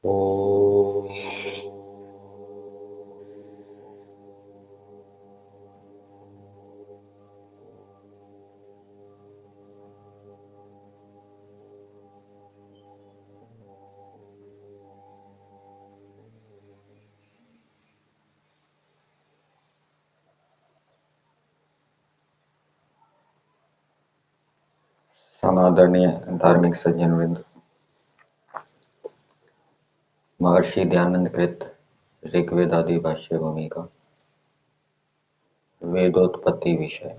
ओम। समादरणीय धार्मिक सज्जन वृंद, महर्षि दयानंद कृत ऋग्वेद आदि भाष्य भूमिका वेदोत्पत्ति विषय।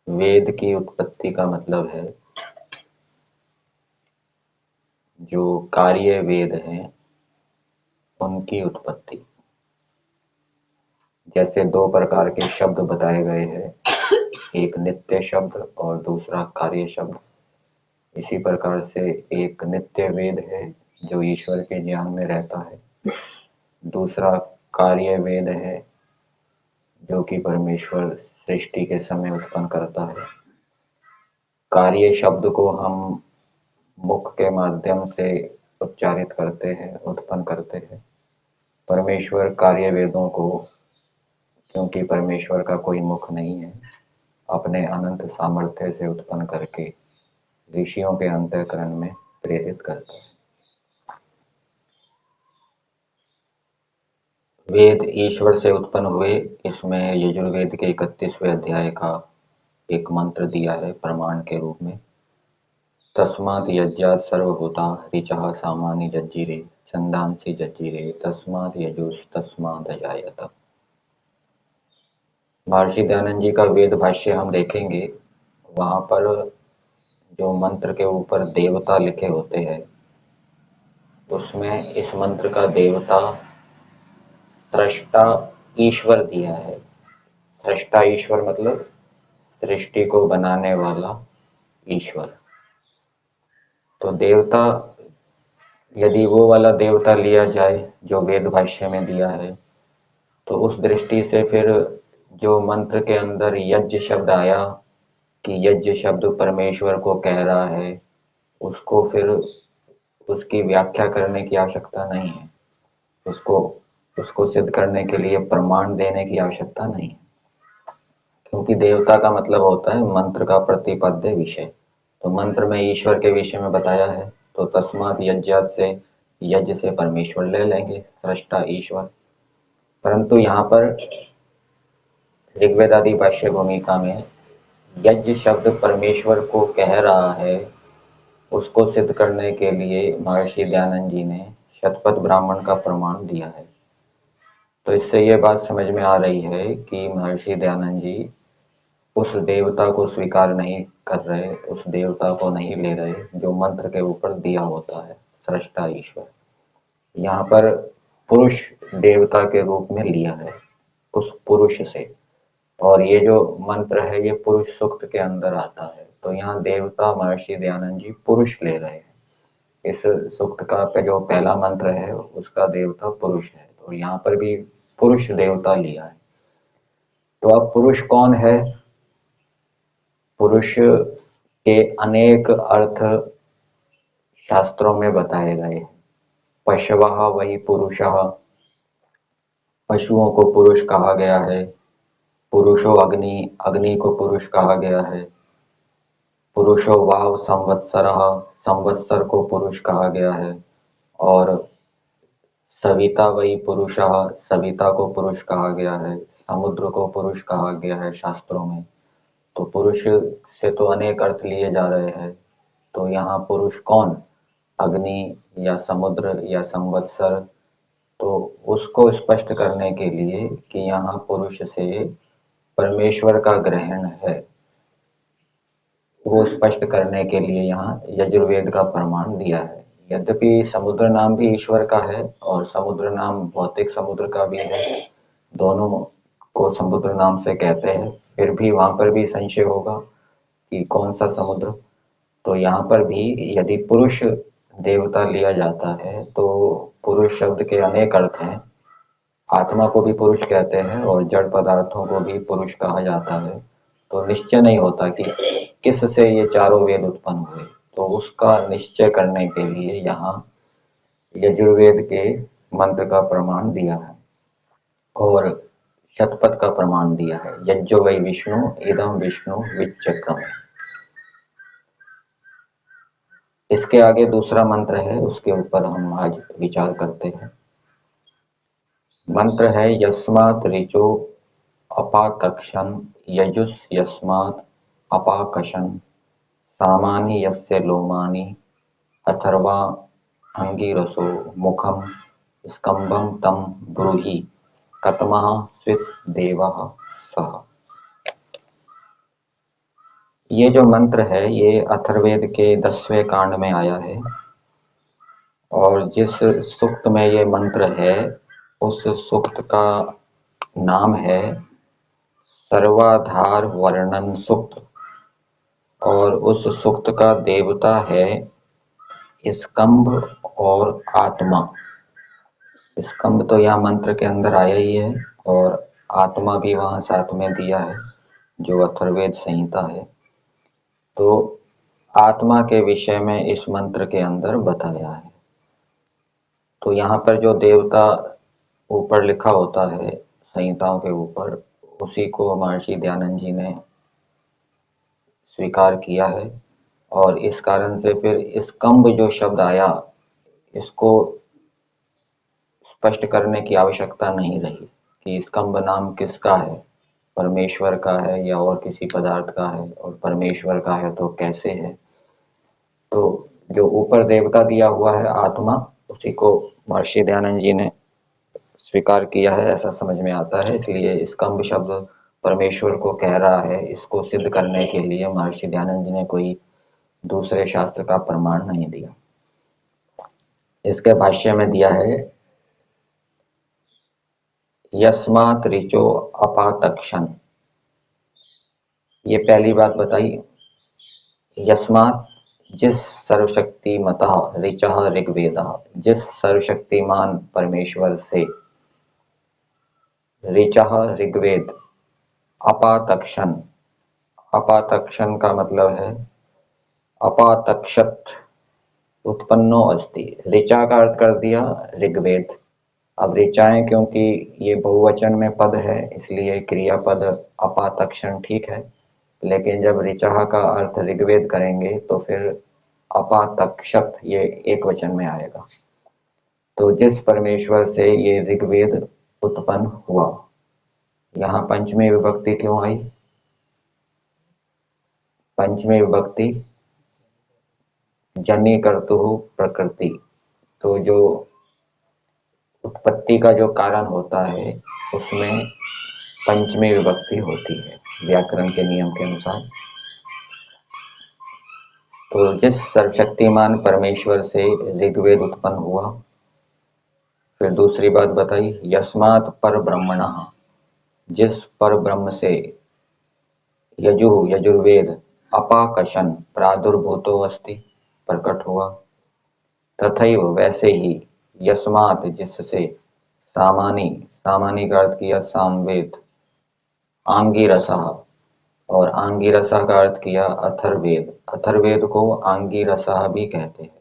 वेद की उत्पत्ति का मतलब है जो कार्य वेद हैं उनकी उत्पत्ति। जैसे दो प्रकार के शब्द बताए गए हैं, एक नित्य शब्द और दूसरा कार्य शब्द। इसी प्रकार से एक नित्य वेद है जो ईश्वर के ज्ञान में रहता है, दूसरा कार्य वेद है जो कि परमेश्वर सृष्टि के समय उत्पन्न करता है। कार्य शब्द को हम मुख के माध्यम से उच्चारित करते हैं, उत्पन्न करते हैं। परमेश्वर कार्य वेदों को, क्योंकि परमेश्वर का कोई मुख नहीं है, अपने अनंत सामर्थ्य से उत्पन्न करके ऋषियों के अंतःकरण में प्रेरित करता है। वेद ईश्वर से उत्पन्न हुए, इसमें यजुर्वेद के 31वें अध्याय का एक मंत्र दिया है प्रमाण के रूप में। तस्मात् यज्ञात् सर्वभूता ऋचः सामानि जज्जीरे छंदांसि जज्जीरे तस्मात् यजुस्तस्मात् अजायत। महर्षि दयानंद जी का वेद भाष्य हम देखेंगे, वहां पर जो मंत्र के ऊपर देवता लिखे होते हैं, उसमें इस मंत्र का देवता सृष्टा ईश्वर दिया है। सृष्टा ईश्वर मतलब सृष्टि को बनाने वाला ईश्वर। तो देवता, यदि वो वाला देवता लिया जाए जो वेद भाष्य में दिया है, तो उस दृष्टि से फिर जो मंत्र के अंदर यज्ञ शब्द आया कि यज्ञ शब्द परमेश्वर को कह रहा है, उसको फिर उसकी व्याख्या करने की आवश्यकता नहीं है, उसको सिद्ध करने के लिए प्रमाण देने की आवश्यकता नहीं है, क्योंकि देवता का मतलब होता है मंत्र का प्रतिपाद्य विषय। तो मंत्र में ईश्वर के विषय में बताया है, तो तस्मात् यज्ञात् से यज्ञ से परमेश्वर ले लेंगे, सृष्टा ईश्वर। परंतु यहाँ पर ऋग्वेद आदि भाष्य भूमिका में यज्ञ शब्द परमेश्वर को कह रहा है, उसको सिद्ध करने के लिए महर्षि दयानंद जी ने शतपथ ब्राह्मण का प्रमाण दिया है। तो इससे यह बात समझ में आ रही है कि महर्षि दयानंद जी उस देवता को स्वीकार नहीं कर रहे, उस देवता को नहीं ले रहे जो मंत्र के ऊपर दिया होता है, सृष्टा ईश्वर। यहाँ पर पुरुष देवता के रूप में लिया है, उस पुरुष से। और ये जो मंत्र है ये पुरुष सूक्त के अंदर आता है, तो यहाँ देवता महर्षि दयानंद जी पुरुष ले रहे हैं। इस सूक्त का पे जो पहला मंत्र है उसका देवता पुरुष है, तो यहाँ पर भी पुरुष देवता लिया है। तो अब पुरुष कौन है? पुरुष के अनेक अर्थ शास्त्रों में बताए गए हैं। पशवः वही पुरुषः, पशुओं को पुरुष कहा गया है। पुरुषो अग्नि, अग्नि को पुरुष कहा गया है। पुरुषो वाव संवत्सरः, संवत्सर को पुरुष कहा गया है। और सविता वही पुरुषः, सविता को पुरुष कहा गया है। समुद्र को पुरुष कहा गया है शास्त्रों में। तो पुरुष से तो अनेक अर्थ लिए जा रहे हैं, तो यहाँ पुरुष कौन? अग्नि या समुद्र या संवत्सर? तो उसको स्पष्ट करने के लिए कि यहाँ पुरुष से परमेश्वर का ग्रहण है, वो स्पष्ट करने के लिए यहाँ यजुर्वेद का प्रमाण दिया है। यद्यपि समुद्र नाम भी ईश्वर का है और समुद्र नाम भौतिक समुद्र का भी है, दोनों को समुद्र नाम से कहते हैं, फिर भी वहां पर भी संशय होगा कि कौन सा समुद्र। तो यहाँ पर भी यदि पुरुष देवता लिया जाता है तो पुरुष शब्द के अनेक अर्थ हैं। आत्मा को भी पुरुष कहते हैं और जड़ पदार्थों को भी पुरुष कहा जाता है। तो निश्चय नहीं होता कि किस से ये चारों वेद उत्पन्न हुए। तो उसका निश्चय करने के लिए यहाँ यजुर्वेद के मंत्र का प्रमाण दिया है और शतपथ का प्रमाण दिया है। यज्जो वै विष्णु इदम विष्णु विचक्रम। इसके आगे दूसरा मंत्र है, उसके ऊपर हम आज विचार करते हैं। मंत्र है यस्मात् ऋचो अपाकक्षन् यजुस् यस्मात् अपाकशन सामानि यस्य लोमानि अथर्वा अंगिरसो मुखम स्कंबम तम ब्रूहि कतमः स्वित् देवः सः। ये जो मंत्र है ये अथर्ववेद के 10वें कांड में आया है और जिस सूक्त में ये मंत्र है उस सूक्त का नाम है सर्वाधार वर्णन सूक्त और उस सूक्त का देवता है स्कंभ और आत्मा। स्कंभ तो यहाँ मंत्र के अंदर आया ही है और आत्मा भी वहां साथ में दिया है जो अथर्ववेद संहिता है। तो आत्मा के विषय में इस मंत्र के अंदर बताया है। तो यहाँ पर जो देवता ऊपर लिखा होता है संहिताओं के ऊपर, उसी को महर्षि दयानंद जी ने स्वीकार किया है और इस कारण से फिर स्कंभ जो शब्द आया इसको स्पष्ट करने की आवश्यकता नहीं रही कि स्कंभ नाम किसका है, परमेश्वर का है या और किसी पदार्थ का है, और परमेश्वर का है तो कैसे है। तो जो ऊपर देवता दिया हुआ है आत्मा, उसी को महर्षि दयानंद जी ने स्वीकार किया है, ऐसा समझ में आता है। इसलिए स्कंभ शब्द परमेश्वर को कह रहा है, इसको सिद्ध करने के लिए महर्षि दयानंद जी ने कोई दूसरे शास्त्र का प्रमाण नहीं दिया। इसके भाष्य में दिया है यस्मात् ऋचो अपातक्षण। ये पहली बात बताई, यस्मात् जिस सर्वशक्तिमतः ऋचः ऋग्वेदः, जिस सर्वशक्तिमान परमेश्वर से, ऋचः ऋग्वेद, अपातक्षण, अपातक्षण का मतलब है अपातक्षत उत्पन्नो अस्ति। ऋचा का अर्थ कर दिया ऋग्वेद। अब ऋचाएं क्योंकि ये बहुवचन में पद है इसलिए क्रियापद अपातक्षण ठीक है, लेकिन जब ऋचा का अर्थ ऋग्वेद करेंगे तो फिर अपातक्षत ये एक वचन में आएगा। तो जिस परमेश्वर से ये ऋग्वेद उत्पन्न हुआ, यहाँ पंचमी विभक्ति क्यों आई? पंचमी विभक्ति जनि कर्तुः प्रकृति, तो जो उत्पत्ति का जो कारण होता है उसमें पंचमी विभक्ति होती है व्याकरण के नियम के अनुसार। तो जिस सर्वशक्तिमान परमेश्वर से ऋग्वेद उत्पन्न हुआ। फिर दूसरी बात बताई यस्मात् पर ब्रह्मणः, जिस पर ब्रह्म से, यजुः यजुर्वेद, अपाकशन प्रादुर्भूतो अस्ति प्रकट हुआ, तथैव वैसे ही, यस्मात् जिससे, सामानी, सामानी का अर्थ किया सामवेद, आंगिरसः, और आंगिरसा का अर्थ किया अथर्ववेद। अथर्ववेद को आंगिरसा भी कहते हैं।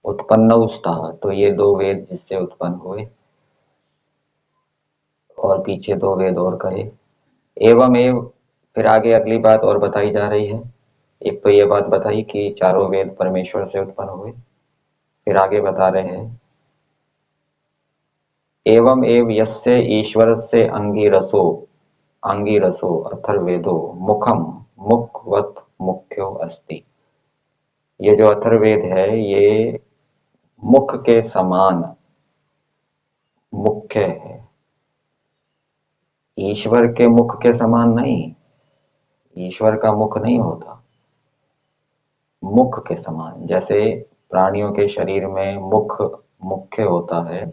उत्पन्नौस्तः, तो ये दो वेद जिससे उत्पन्न हुए, और पीछे दो वेद और कहे। एवं एव, फिर आगे अगली बात और बताई जा रही है। एक तो ये बात बताई कि चारों वेद परमेश्वर से उत्पन्न हुए, फिर आगे बता रहे हैं एवं एव यस्य ईश्वरस्य अंगिरसो, अंगिरसो अथर्ववेदो मुखम मुखवत मुख्यो अस्ति। ये जो अथर्ववेद है ये मुख के समान मुख्य है, ईश्वर के मुख के समान नहीं। ईश्वर का मुख नहीं होता, मुख के समान। जैसे प्राणियों के शरीर में मुख मुख्य होता है,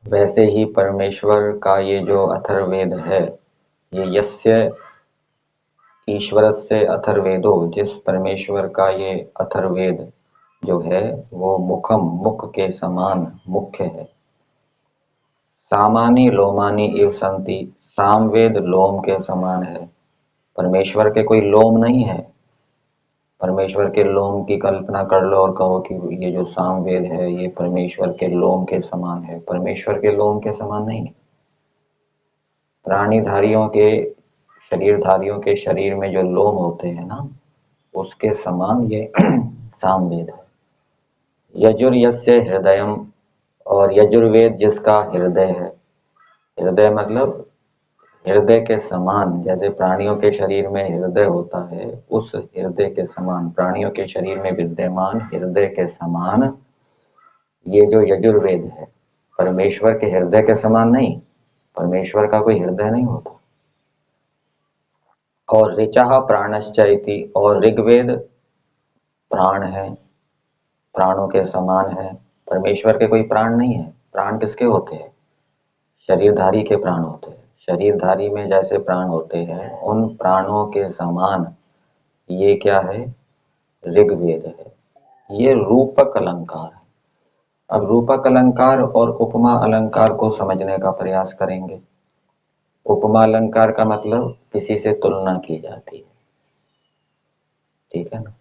वैसे ही परमेश्वर का ये जो अथर्ववेद है, ये यस्य ईश्वरस्य अथर्ववेदो, जिस परमेश्वर का ये अथर्ववेद जो है वो मुखम मुख के समान मुख्य है। सामानी लोमानी इव संति, सामवेद लोम के समान है। परमेश्वर के कोई लोम नहीं है, परमेश्वर के लोम की कल्पना कर लो और कहो कि ये जो सामवेद है ये परमेश्वर के लोम के समान है। परमेश्वर के लोम के समान नहीं है। प्राणीधारियों के शरीरधारियों के शरीर में जो लोम होते हैं ना, उसके समान ये सामवेद है। यजुर्यस्य हृदयम, और यजुर्वेद जिसका हृदय है। हृदय मतलब हृदय के समान, जैसे प्राणियों के शरीर में हृदय होता है, उस हृदय के समान, प्राणियों के शरीर में विद्यमान हृदय के समान ये जो यजुर्वेद है, परमेश्वर के हृदय के समान नहीं। परमेश्वर का कोई हृदय नहीं होता। और ऋचा प्राणश्च इति, और ऋग्वेद प्राण है, प्राणों के समान है। परमेश्वर के कोई प्राण नहीं है। प्राण किसके होते हैं? शरीरधारी के प्राण होते हैं। शरीरधारी में जैसे प्राण होते हैं, उन प्राणों के समान ये क्या है? ऋग्वेद है। ये रूपक अलंकार है। अब रूपक अलंकार और उपमा अलंकार को समझने का प्रयास करेंगे। उपमा अलंकार का मतलब किसी से तुलना की जाती है, ठीक है ना।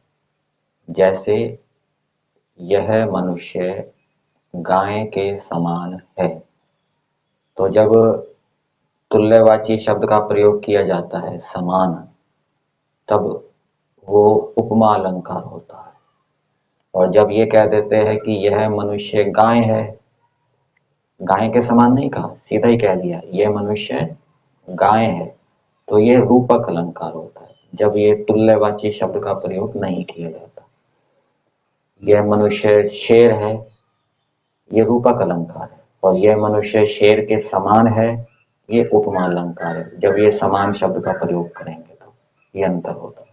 जैसे यह मनुष्य गाय के समान है, तो जब तुल्यवाची शब्द का प्रयोग किया जाता है समान, तब वो उपमा अलंकार होता है। और जब ये कह देते हैं कि यह मनुष्य गाय है, गाय के समान नहीं कहा, सीधा ही कह दिया यह मनुष्य गाय है, तो ये रूपक अलंकार होता है। जब ये तुल्यवाची शब्द का प्रयोग नहीं किया जाता। यह मनुष्य शेर है, ये रूपक अलंकार है। और यह मनुष्य शेर के समान है, ये उपमा अलंकार है। जब ये समान शब्द का प्रयोग करेंगे तो ये अंतर होता है।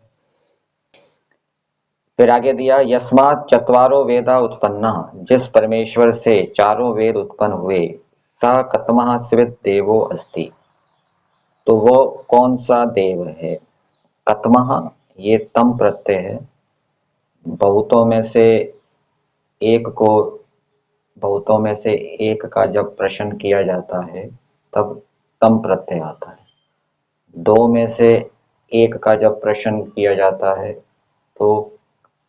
फिर आगे दिया, यस्मात् चत्वारो वेदा उत्पन्ना, जिस परमेश्वर से चारों वेद उत्पन्न हुए, स कतमः स्वित् देवो अस्ति, तो वो कौन सा देव है? कतमः ये तम प्रत्यय है। बहुतों में से एक का जब प्रश्न किया जाता है तब तम प्रत्यय आता है। दो में से एक का जब प्रश्न किया जाता है तो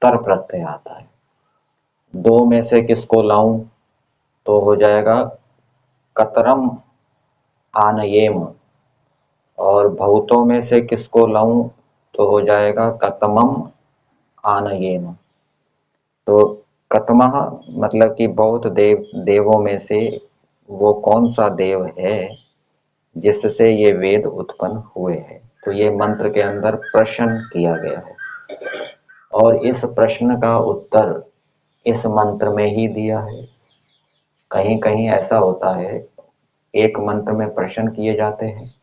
तर प्रत्यय आता है। दो में से किसको लाऊं तो हो जाएगा कतरम आनयेम, और बहुतों में से किसको लाऊं तो हो जाएगा कतमम आनयेम। तो कतमह मतलब कि बहुत देवों में से वो कौन सा देव है जिससे ये वेद उत्पन्न हुए हैं। तो ये मंत्र के अंदर प्रश्न किया गया है, और इस प्रश्न का उत्तर इस मंत्र में ही दिया है। कहीं कहीं ऐसा होता है, एक मंत्र में प्रश्न किए जाते हैं,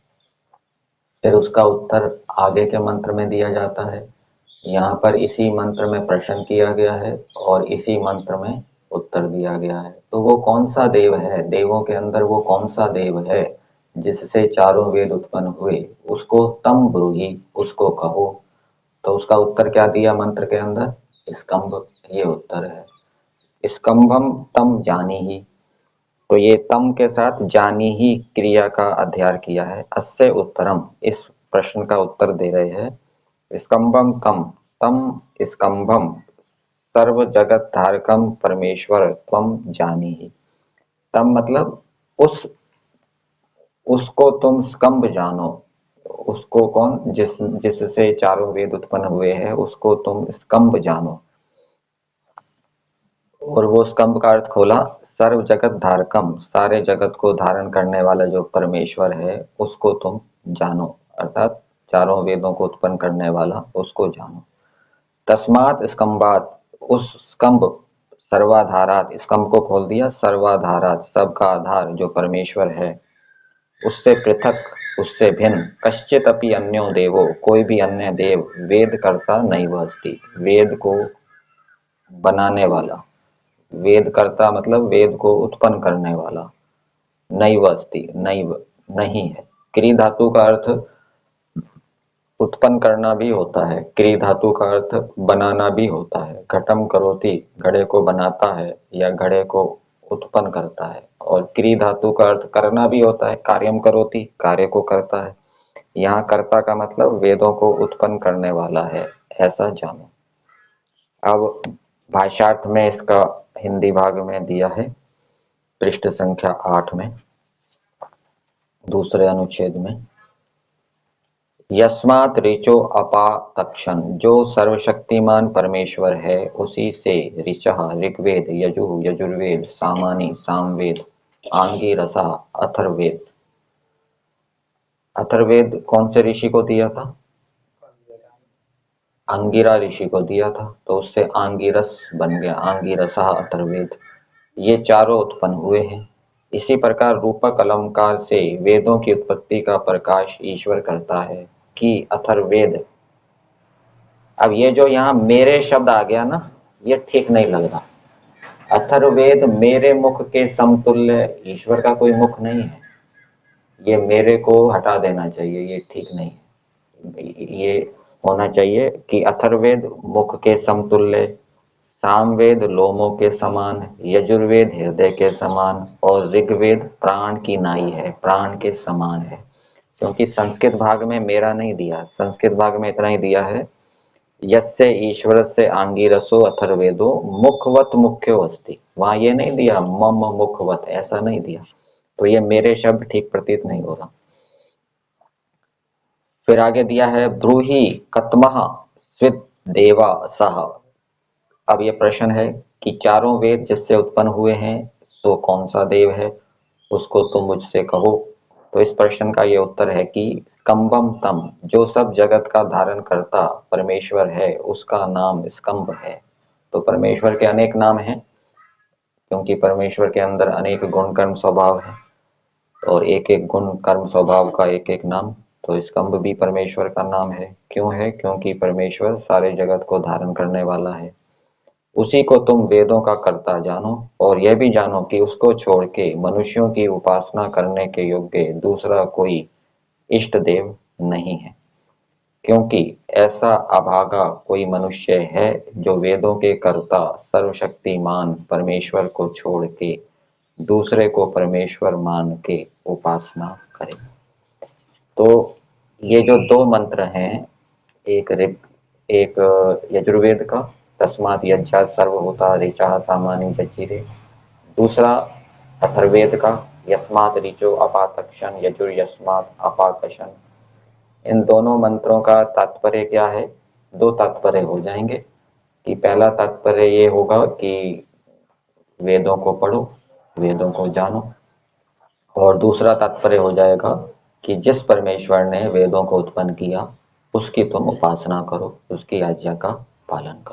फिर उसका उत्तर आगे के मंत्र में दिया जाता है। यहाँ पर इसी मंत्र में प्रश्न किया गया है और इसी मंत्र में उत्तर दिया गया है। तो वो कौन सा देव है, देवों के अंदर वो कौन सा देव है जिससे चारों वेद उत्पन्न हुए, उसको तम ब्रूहि, उसको कहो। तो उसका उत्तर क्या दिया मंत्र के अंदर? स्कंभ, ये उत्तर है। स्कंभम तम जानी ही, तो ये तम के साथ जानी ही क्रिया का अध्यार किया है। अस्य उत्तरम, इस प्रश्न का उत्तर दे रहे हैं। स्कंभम तम, तम स्कंभम सर्व जगत धारकम परमेश्वर त्वम जानी ही। तम मतलब उसको तुम स्कंभ जानो। उसको कौन? जिससे चारों वेद उत्पन्न हुए हैं, उसको तुम स्कंभ जानो। और वो स्कंभ का अर्थ खोला, सर्व जगत धारकम, सारे जगत को धारण करने वाला जो परमेश्वर है उसको तुम जानो, अर्थात चारों वेदों को उत्पन्न करने वाला उसको जानो। तस्मात स्कंभात, उस स्कंभ, सर्वाधारात, स्कंभ को खोल दिया, सर्वाधारात सबका आधार जो परमेश्वर है उससे पृथक, उससे भिन्न, कश्चित अपि अन्यो देवो, कोई भी अन्य देव, वेद कर्ता नैव अस्ति, वेद को बनाने वाला, वेद कर्ता मतलब वेद को उत्पन्न करने वाला, नैव अस्ति, नैव नहीं है। क्री धातु का अर्थ उत्पन्न करना भी होता है, क्री धातु का अर्थ बनाना भी होता है। घटम करोति, घड़े को बनाता है या घड़े को उत्पन्न करता है। और क्री धातु का अर्थ करना भी होता है, कार्यम करोति, कार्य को करता है। यहाँ कर्ता का मतलब वेदों को उत्पन्न करने वाला है, ऐसा जानो। अब भाषार्थ में इसका हिंदी भाग में दिया है पृष्ठ संख्या 8 में, दूसरे अनुच्छेद में। यस्मात् ऋचो अपातक्षन्, जो सर्वशक्तिमान परमेश्वर है उसी से ऋचः ऋग्वेद, यजुः यजुर्वेद, सामानी सामवेद, आंगिरसः अथर्ववेद। अथर्ववेद कौन से ऋषि को दिया था? अंगिरा ऋषि को दिया था, तो उससे आंगिरस बन गया, आंगिरसः अथर्ववेद। ये चारों उत्पन्न हुए हैं। इसी प्रकार रूपक अलंकार से वेदों की उत्पत्ति का प्रकाश ईश्वर करता है कि अथर्ववेद। अब ये जो यहाँ मेरे शब्द आ गया ना, ये ठीक नहीं लग रहा। अथर्ववेद मेरे मुख के समतुल्य, ईश्वर का कोई मुख नहीं है, ये मेरे को हटा देना चाहिए, ये ठीक नहीं है। ये होना चाहिए कि अथर्ववेद मुख के समतुल्य, सामवेद लोमों के समान, यजुर्वेद हृदय के समान और ऋग्वेद प्राण की नाई है, प्राण के समान है। क्योंकि संस्कृत भाग में मेरा नहीं दिया, संस्कृत भाग में इतना ही दिया है, यस्य ईश्वरस्य आंगिरसो अथर्वेदो मुखवत मुख्यो अस्ति। वहां ये नहीं दिया मम मुखवत, ऐसा नहीं दिया, तो ये मेरे शब्द ठीक प्रतीत नहीं हो रहा। फिर आगे दिया है ब्रूहि कतमः स्विद देवा सह। अब ये प्रश्न है कि चारों वेद जिससे उत्पन्न हुए हैं सो कौन सा देव है, उसको तुम मुझसे कहो। तो इस प्रश्न का ये उत्तर है कि स्कंबम तम, जो सब जगत का धारण करता परमेश्वर है उसका नाम स्कंब है। तो परमेश्वर के अनेक नाम हैं, क्योंकि परमेश्वर के अंदर अनेक गुण कर्म स्वभाव है और एक एक गुण कर्म स्वभाव का एक एक नाम। तो स्कंब भी परमेश्वर का नाम है। क्यों है? क्योंकि परमेश्वर सारे जगत को धारण करने वाला है। उसी को तुम वेदों का कर्ता जानो और यह भी जानो कि उसको छोड़ के मनुष्यों की उपासना करने के योग्य दूसरा कोई इष्ट देव नहीं है। क्योंकि ऐसा अभागा कोई मनुष्य है जो वेदों के कर्ता सर्वशक्तिमान परमेश्वर को छोड़ के दूसरे को परमेश्वर मान के उपासना करे। तो ये जो दो मंत्र हैं, एक यजुर्वेद का तस्मात् यज्ञात् सर्वभूता ऋचः सामानि जज्जीरे, दूसरा अथर्ववेद का यस्मात् ऋचो अपातक्षन् यजुर्यस्मात् अपाकशन्। इन दोनों मंत्रों का तात्पर्य क्या है? दो तात्पर्य हो जाएंगे कि पहला तात्पर्य ये होगा कि वेदों को पढ़ो, वेदों को जानो, और दूसरा तात्पर्य हो जाएगा कि जिस परमेश्वर ने वेदों को उत्पन्न किया उसकी तुम उपासना करो, उसकी आज्ञा का पालन करो।